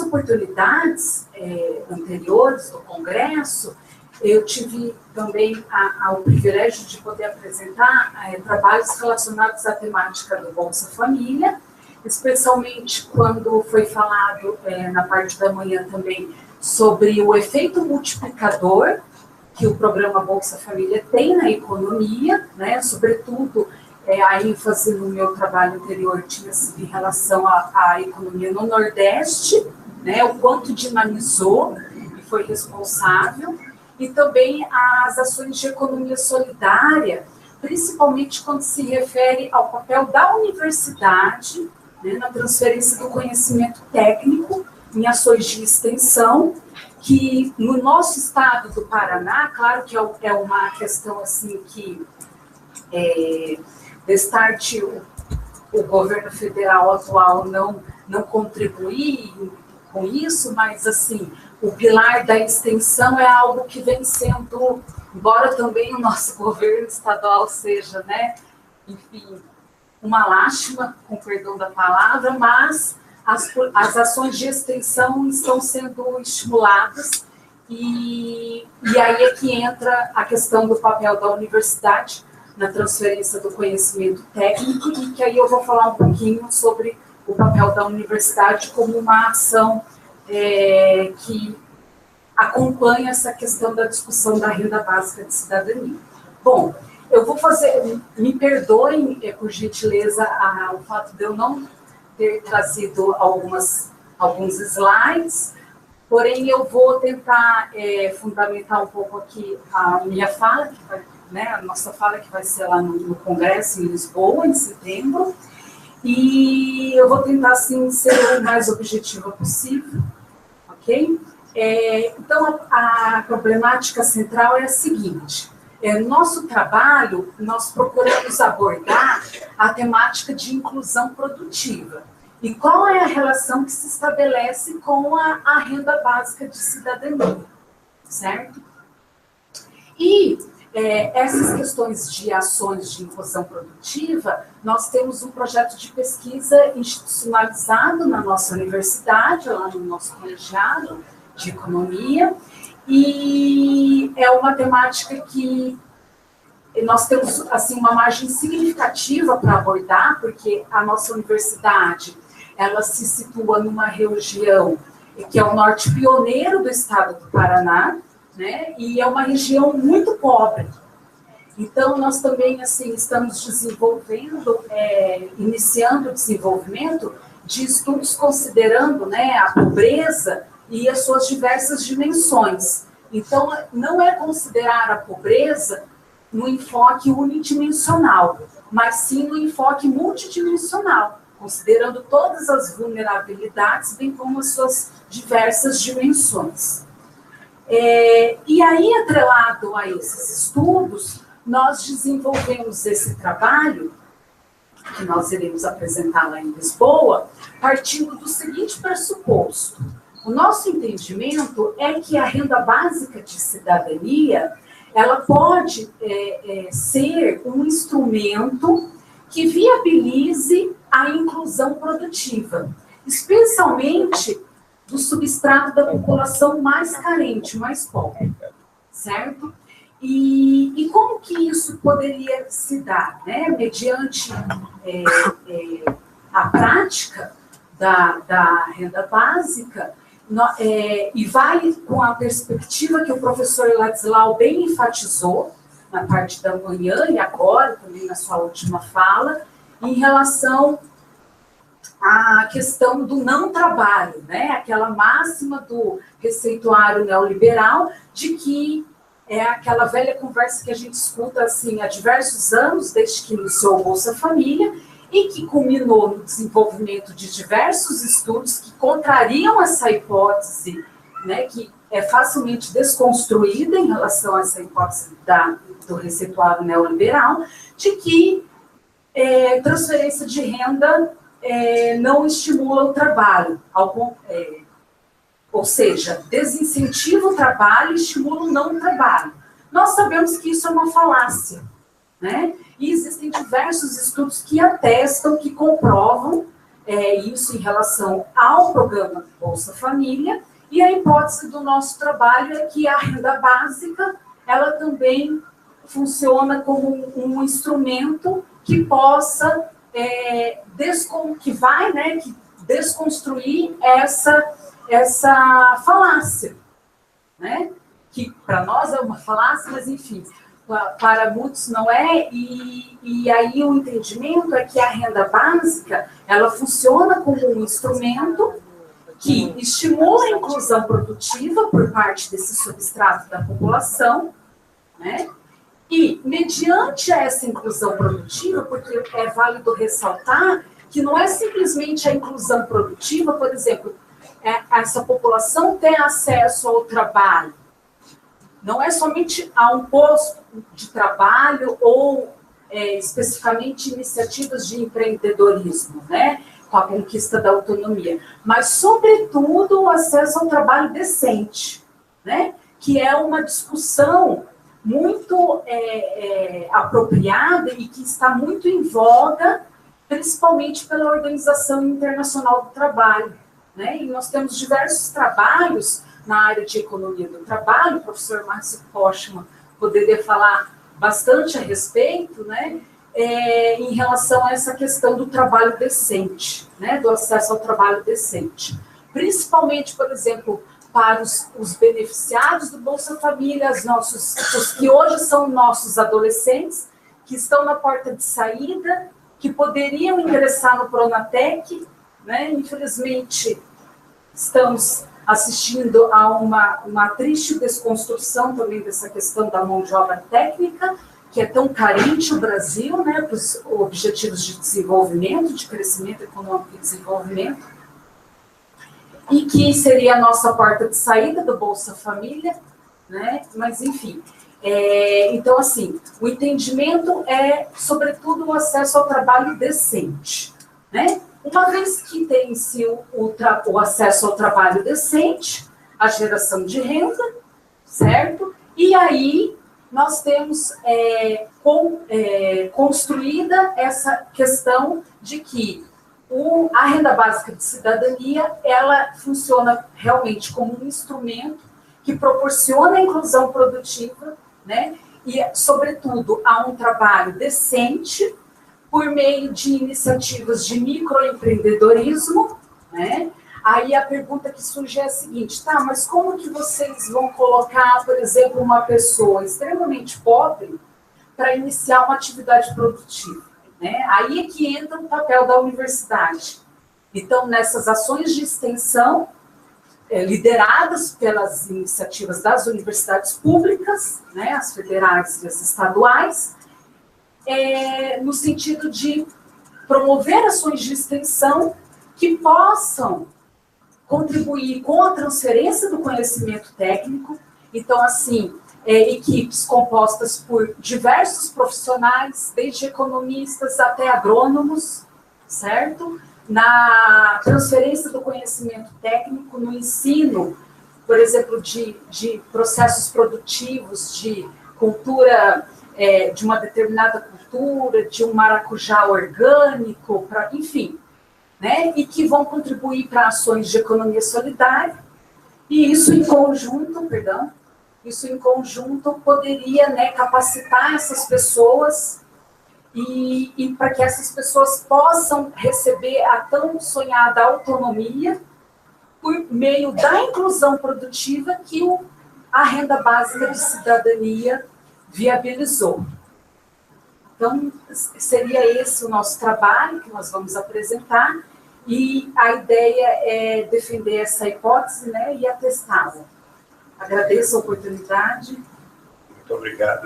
oportunidades anteriores do Congresso, eu tive também o privilégio de poder apresentar trabalhos relacionados à temática do Bolsa Família, especialmente quando foi falado na parte da manhã também sobre o efeito multiplicador que o programa Bolsa Família tem na economia, né? Sobretudo a ênfase no meu trabalho anterior tinha sido em relação à economia no Nordeste, né? O quanto dinamizou e foi responsável, e também as ações de economia solidária, principalmente quando se refere ao papel da universidade, né, na transferência do conhecimento técnico em ações de extensão, que no nosso estado do Paraná, claro que é uma questão assim que destarte o governo federal atual não contribuir com isso, mas assim, o pilar da extensão é algo que vem sendo, embora também o nosso governo estadual seja, né, enfim, uma lástima, com perdão da palavra, mas as ações de extensão estão sendo estimuladas e aí é que entra a questão do papel da universidade na transferência do conhecimento técnico, e que aí eu vou falar um pouquinho sobre o papel da universidade como uma ação que acompanha essa questão da discussão da renda básica de cidadania. Bom, eu vou fazer, me perdoem, por gentileza, o fato de eu não ter trazido alguns slides, porém eu vou tentar fundamentar um pouco aqui a minha fala, que vai, né, a nossa fala que vai ser lá no Congresso em Lisboa, em setembro, e eu vou tentar, assim, ser o mais objetiva possível, ok? Então, a problemática central é a seguinte: no nosso trabalho, nós procuramos abordar a temática de inclusão produtiva. E qual é a relação que se estabelece com a renda básica de cidadania, certo? E essas questões de ações de inclusão produtiva, nós temos um projeto de pesquisa institucionalizado na nossa universidade, lá no nosso colegiado de economia, e é uma temática que nós temos, assim, uma margem significativa para abordar, porque a nossa universidade, ela se situa numa região que é o norte pioneiro do estado do Paraná, né, e é uma região muito pobre. Então, nós também, assim, estamos desenvolvendo, iniciando o desenvolvimento de estudos considerando, né, a pobreza e as suas diversas dimensões. Então, não é considerar a pobreza no enfoque unidimensional, mas sim no enfoque multidimensional, considerando todas as vulnerabilidades, bem como as suas diversas dimensões. E aí, atrelado a esses estudos, nós desenvolvemos esse trabalho, que nós iremos apresentar lá em Lisboa, partindo do seguinte pressuposto: o nosso entendimento é que a renda básica de cidadania, ela pode ser um instrumento que viabilize a inclusão produtiva, especialmente do substrato da população mais carente, mais pobre, certo? E como que isso poderia se dar, né? Mediante a prática da renda básica, e vai com a perspectiva que o professor Ladislau bem enfatizou na parte da manhã e agora também na sua última fala, em relação à questão do não trabalho, né? Aquela máxima do receituário neoliberal de que é aquela velha conversa que a gente escuta assim há diversos anos, desde que iniciou o Bolsa Família, e que culminou no desenvolvimento de diversos estudos que contrariam essa hipótese, né, que é facilmente desconstruída em relação a essa hipótese do receituário neoliberal, de que transferência de renda não estimula o trabalho, ou seja, desincentiva o trabalho e estimula o não trabalho. Nós sabemos que isso é uma falácia, né? E existem diversos estudos que atestam, que comprovam isso em relação ao programa Bolsa Família, e a hipótese do nosso trabalho é que a renda básica, ela também funciona como um instrumento que possa, que desconstruir essa falácia, né? Que para nós é uma falácia, mas enfim, para muitos não é, e aí o entendimento é que a renda básica, ela funciona como um instrumento que estimula a inclusão produtiva por parte desse substrato da população, né? E, mediante essa inclusão produtiva, porque é válido ressaltar que não é simplesmente a inclusão produtiva, por exemplo, essa população ter acesso ao trabalho, não é somente a um posto de trabalho ou especificamente iniciativas de empreendedorismo, né, com a conquista da autonomia, mas, sobretudo, o acesso ao trabalho decente, né, que é uma discussão muito apropriada e que está muito em voga, principalmente pela Organização Internacional do Trabalho, né? E nós temos diversos trabalhos na área de economia do trabalho, o professor Márcio Postman poderia falar bastante a respeito, né? Em relação a essa questão do trabalho decente, né? Do acesso ao trabalho decente. Principalmente, por exemplo, para os beneficiados do Bolsa Família, os que hoje são nossos adolescentes, que estão na porta de saída, que poderiam ingressar no Pronatec, né? Infelizmente, estamos assistindo a uma triste desconstrução também dessa questão da mão de obra técnica, que é tão carente o Brasil, né, para os objetivos de desenvolvimento, de crescimento econômico e desenvolvimento, e que seria a nossa porta de saída do Bolsa Família, né? Mas, enfim. Então, assim, o entendimento é, sobretudo, o acesso ao trabalho decente, né? Uma vez que tem-se o acesso ao trabalho decente, a geração de renda, certo? E aí nós temos construída essa questão de que a renda básica de cidadania, ela funciona realmente como um instrumento que proporciona a inclusão produtiva, né? E, sobretudo, a um trabalho decente por meio de iniciativas de microempreendedorismo, né? Aí a pergunta que surge é a seguinte, tá, mas como que vocês vão colocar, por exemplo, uma pessoa extremamente pobre para iniciar uma atividade produtiva? Né? Aí é que entra o papel da universidade. Então, nessas ações de extensão, lideradas pelas iniciativas das universidades públicas, né, as federais e as estaduais, no sentido de promover ações de extensão que possam contribuir com a transferência do conhecimento técnico. Então, assim, equipes compostas por diversos profissionais, desde economistas até agrônomos, certo? Na transferência do conhecimento técnico, no ensino, por exemplo, de processos produtivos, de cultura, de uma determinada cultura, de um maracujá orgânico, enfim, né? E que vão contribuir para ações de economia solidária, e isso em conjunto poderia, né, capacitar essas pessoas e para que essas pessoas possam receber a tão sonhada autonomia por meio da inclusão produtiva que a renda básica de cidadania viabilizou. Então, seria esse o nosso trabalho que nós vamos apresentar, e a ideia é defender essa hipótese, né, e atestá-la. Agradeço a oportunidade. Muito obrigado.